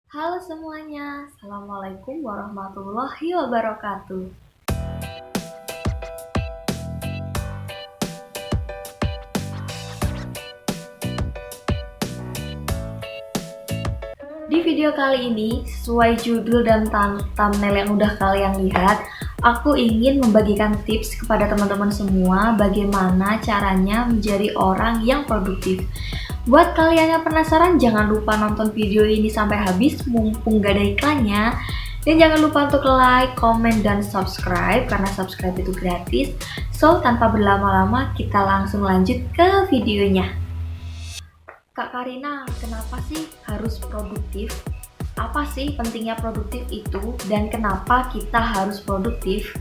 Halo semuanya, Assalamualaikum warahmatullahi wabarakatuh. Di video kali ini, sesuai judul dan thumbnail yang udah kalian lihat, aku ingin membagikan tips kepada teman-teman semua bagaimana caranya menjadi orang yang produktif. Buat kalian yang penasaran, jangan lupa nonton video ini sampai habis mumpung gak ada iklannya. Dan jangan lupa untuk like, komen, dan subscribe karena subscribe itu gratis. So, tanpa berlama-lama, kita langsung lanjut ke videonya. Kak Karina, kenapa sih harus produktif? Apa sih pentingnya produktif itu dan kenapa kita harus produktif?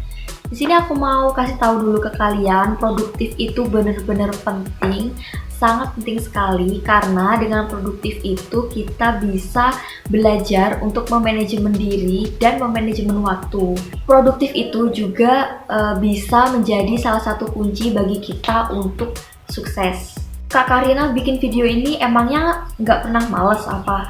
Di sini aku mau kasih tahu dulu ke kalian, produktif itu benar-benar penting, sangat penting sekali karena dengan produktif itu kita bisa belajar untuk memanajemen diri dan memanajemen waktu. Produktif itu juga bisa menjadi salah satu kunci bagi kita untuk sukses. Kak Karina bikin video ini emangnya nggak pernah males apa?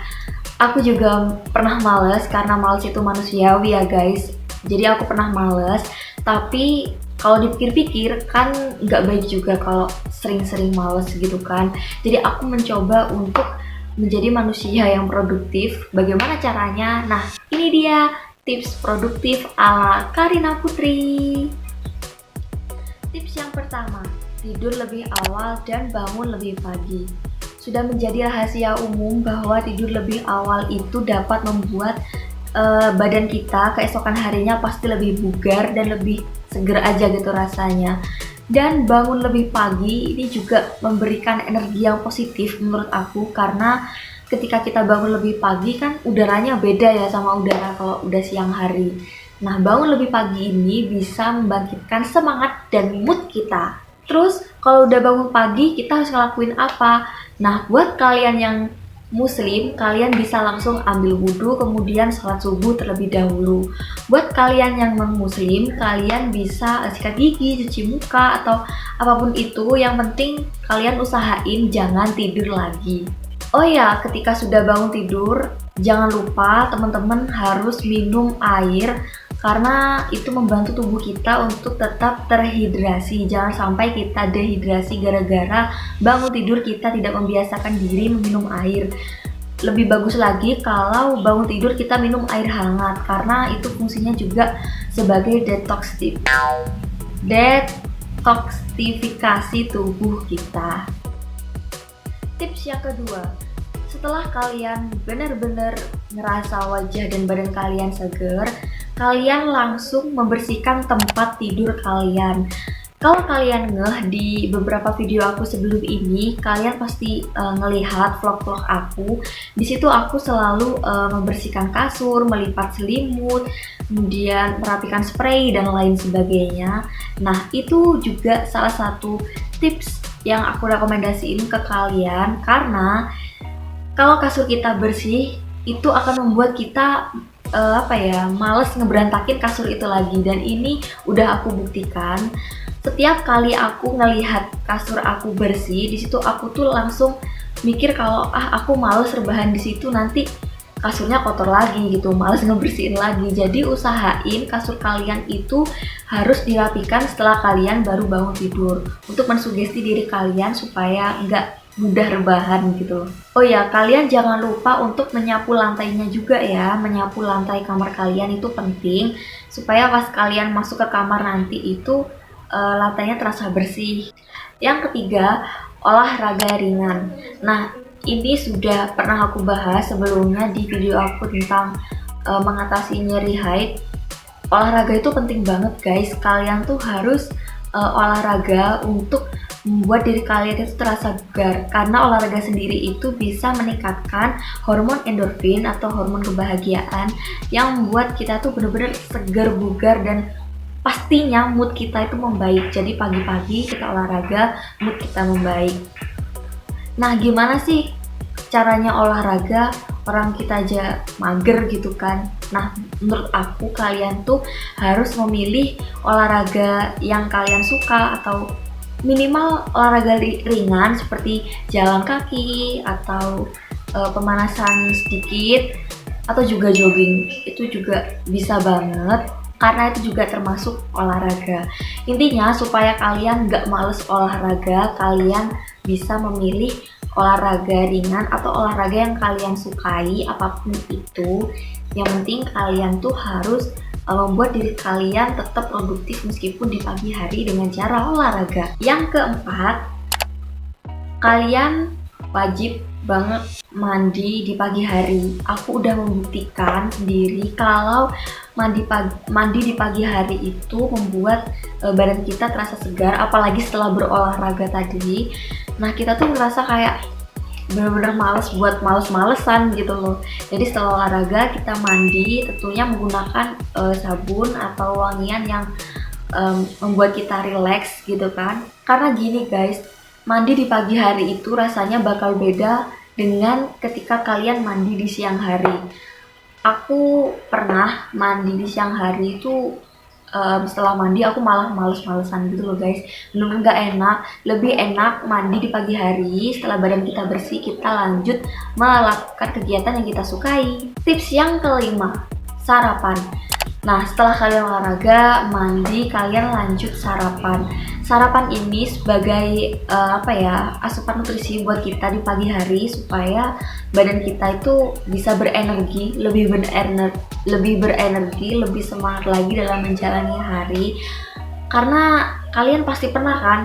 Aku juga pernah males karena males itu manusiawi ya guys. Jadi aku pernah males, tapi kalau dipikir-pikir kan nggak baik juga kalau sering-sering males gitu kan. Jadi aku mencoba untuk menjadi manusia yang produktif. Bagaimana caranya? Nah, ini dia tips produktif ala Karina Putri. Tips yang pertama, tidur lebih awal dan bangun lebih pagi. Sudah menjadi rahasia umum bahwa tidur lebih awal itu dapat membuat badan kita keesokan harinya pasti lebih bugar dan lebih seger aja gitu rasanya. Dan bangun lebih pagi ini juga memberikan energi yang positif menurut aku, karena ketika kita bangun lebih pagi kan udaranya beda ya sama udara kalau udah siang hari. Nah, bangun lebih pagi ini bisa membangkitkan semangat dan mood kita. Terus kalau udah bangun pagi kita harus ngelakuin apa? Nah, buat kalian yang muslim, kalian bisa langsung ambil wudhu kemudian sholat subuh terlebih dahulu. Buat kalian yang non-muslim, kalian bisa sikat gigi, cuci muka, atau apapun itu. Yang penting kalian usahain jangan tidur lagi. Oh ya, ketika sudah bangun tidur, jangan lupa teman-teman harus minum air karena itu membantu tubuh kita untuk tetap terhidrasi. Jangan sampai kita dehidrasi gara-gara bangun tidur kita tidak membiasakan diri meminum air. Lebih bagus lagi kalau bangun tidur kita minum air hangat karena itu fungsinya juga sebagai detoksifikasi tubuh kita. Tips yang kedua, setelah kalian benar-benar ngerasa wajah dan badan kalian seger, kalian langsung membersihkan tempat tidur kalian. Kalau kalian ngeh di beberapa video aku sebelum ini, kalian pasti ngelihat vlog-vlog aku. Di situ aku selalu membersihkan kasur, melipat selimut, kemudian merapikan spray dan lain sebagainya. Nah, itu juga salah satu tips yang aku rekomendasiin ke kalian, karena kalau kasur kita bersih itu akan membuat kita males ngeberantakin kasur itu lagi. Dan ini udah aku buktikan. Setiap kali aku ngelihat kasur aku bersih, di situ aku tuh langsung mikir kalau aku males rebahan di situ, nanti kasurnya kotor lagi gitu, males ngebersihin lagi. Jadi usahain kasur kalian itu harus dirapikan setelah kalian baru bangun tidur untuk mensugesti diri kalian supaya nggak mudah rebahan gitu. Oh ya, kalian jangan lupa untuk menyapu lantainya juga ya. Menyapu lantai kamar kalian itu penting supaya pas kalian masuk ke kamar nanti itu lantainya terasa bersih. Yang ketiga, olahraga ringan. Nah, ini sudah pernah aku bahas sebelumnya di video aku tentang mengatasi nyeri haid. Olahraga itu penting banget guys. Kalian tuh harus olahraga untuk membuat diri kalian itu terasa bugar, karena olahraga sendiri itu bisa meningkatkan hormon endorfin atau hormon kebahagiaan yang membuat kita tuh bener-bener segar, bugar, dan pastinya mood kita itu membaik. Jadi pagi-pagi kita olahraga, mood kita membaik. Nah, gimana sih caranya olahraga? Orang kita aja mager gitu kan. Nah, menurut aku kalian tuh harus memilih olahraga yang kalian suka, atau minimal olahraga ringan seperti jalan kaki atau pemanasan sedikit. atau juga jogging. Itu juga bisa banget karena itu juga termasuk olahraga. Intinya supaya kalian gak males olahraga, kalian bisa memilih olahraga ringan atau olahraga yang kalian sukai, apapun itu. Yang penting kalian tuh harus membuat diri kalian tetap produktif meskipun di pagi hari dengan cara olahraga. Yang keempat, kalian wajib banget mandi di pagi hari. Aku udah membuktikan sendiri kalau mandi di pagi hari itu membuat badan kita terasa segar, apalagi setelah berolahraga tadi. Nah, kita tuh merasa kayak bener-bener males buat males-malesan gitu loh. Jadi setelah olahraga kita mandi, tentunya menggunakan sabun atau wangian yang membuat kita relax gitu kan. Karena gini guys, mandi di pagi hari itu rasanya bakal beda dengan ketika kalian mandi di siang hari. Aku pernah mandi di siang hari itu setelah mandi aku malah males-malesan gitu loh guys, bener-bener gak enak. Lebih enak mandi di pagi hari, setelah badan kita bersih kita lanjut melakukan kegiatan yang kita sukai. Tips yang kelima, sarapan. Nah, setelah kalian olahraga, mandi, kalian lanjut sarapan. Sarapan ini sebagai asupan nutrisi buat kita di pagi hari supaya badan kita itu bisa berenergi, lebih berenergi, lebih semangat lagi dalam menjalani hari. Karena kalian pasti pernah kan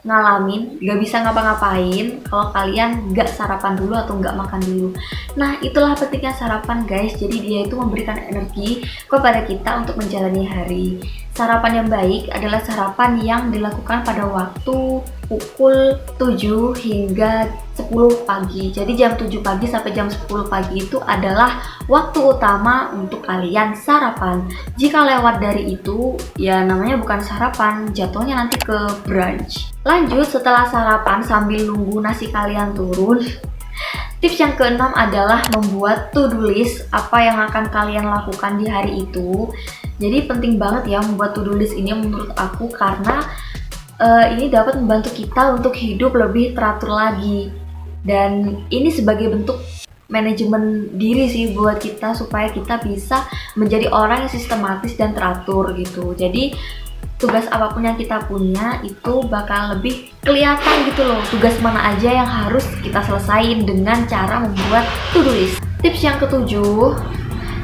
ngalamin gak bisa ngapa-ngapain kalau kalian gak sarapan dulu atau gak makan dulu. Nah, itulah pentingnya sarapan guys. Jadi dia itu memberikan energi kepada kita untuk menjalani hari. Sarapan yang baik adalah sarapan yang dilakukan pada waktu pukul 7 hingga 10 pagi. Jadi jam 7 pagi sampai jam 10 pagi itu adalah waktu utama untuk kalian sarapan. Jika lewat dari itu, ya namanya bukan sarapan, jatuhnya nanti ke brunch. Lanjut, setelah sarapan sambil nunggu nasi kalian turun, tips yang keenam adalah membuat to-do list apa yang akan kalian lakukan di hari itu. Jadi penting banget ya membuat to-do list ini menurut aku, karena ini dapat membantu kita untuk hidup lebih teratur lagi. Dan ini sebagai bentuk manajemen diri sih buat kita supaya kita bisa menjadi orang yang sistematis dan teratur gitu. Jadi tugas apapun yang kita punya itu bakal lebih kelihatan gitu loh, tugas mana aja yang harus kita selesain dengan cara membuat to-do list. Tips yang ketujuh,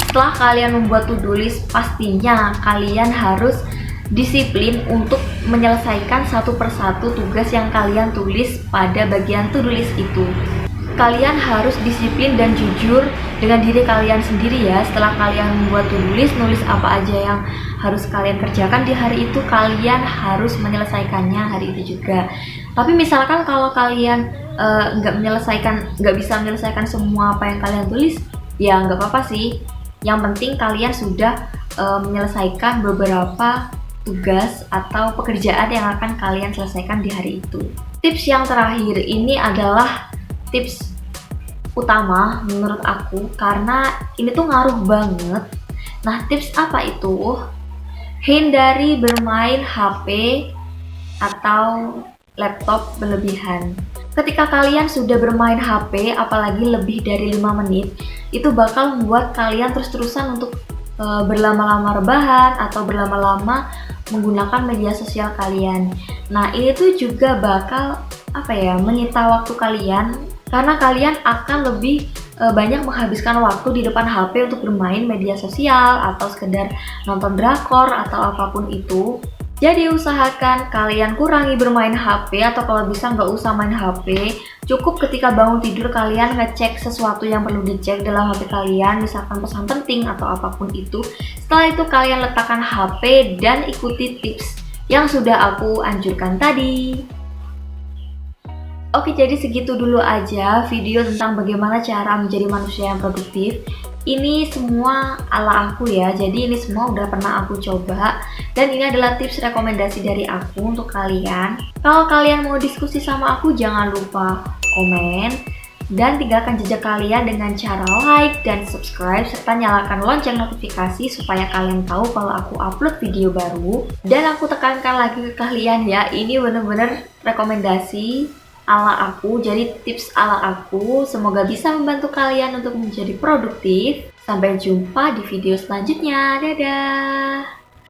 setelah kalian membuat to-do list, pastinya kalian harus disiplin untuk menyelesaikan satu persatu tugas yang kalian tulis pada bagian to-do list itu. Kalian harus disiplin dan jujur dengan diri kalian sendiri ya. Setelah kalian membuat to-do list, nulis apa aja yang harus kalian kerjakan di hari itu, kalian harus menyelesaikannya hari itu juga. Tapi misalkan kalau kalian nggak bisa menyelesaikan semua apa yang kalian tulis, ya nggak apa-apa sih. Yang penting kalian sudah menyelesaikan beberapa tugas atau pekerjaan yang akan kalian selesaikan di hari itu. Tips yang terakhir ini adalah tips utama menurut aku, karena ini tuh ngaruh banget. Nah, tips apa itu? Hindari bermain HP atau laptop berlebihan. Ketika kalian sudah bermain HP, apalagi lebih dari 5 menit, itu bakal membuat kalian terus-terusan untuk berlama-lama rebahan atau berlama-lama menggunakan media sosial kalian. Nah, ini tuh juga bakal menyita waktu kalian, karena kalian akan lebih banyak menghabiskan waktu di depan HP untuk bermain media sosial atau sekedar nonton drakor atau apapun itu. Jadi usahakan kalian kurangi bermain HP, atau kalau bisa nggak usah main HP. Cukup ketika bangun tidur kalian ngecek sesuatu yang perlu dicek dalam HP kalian, misalkan pesan penting atau apapun itu. Setelah itu kalian letakkan HP dan ikuti tips yang sudah aku anjurkan tadi. Oke, jadi segitu dulu aja video tentang bagaimana cara menjadi manusia yang produktif. Ini semua ala aku ya, jadi ini semua udah pernah aku coba, dan ini adalah tips rekomendasi dari aku untuk kalian. Kalau kalian mau diskusi sama aku, jangan lupa komen dan tinggalkan jejak kalian dengan cara like dan subscribe, serta nyalakan lonceng notifikasi supaya kalian tahu kalau aku upload video baru. Dan aku tekankan lagi ke kalian ya, ini bener-bener rekomendasi ala aku, jadi tips ala aku. Semoga bisa membantu kalian untuk menjadi produktif. Sampai jumpa di video selanjutnya. Dadah!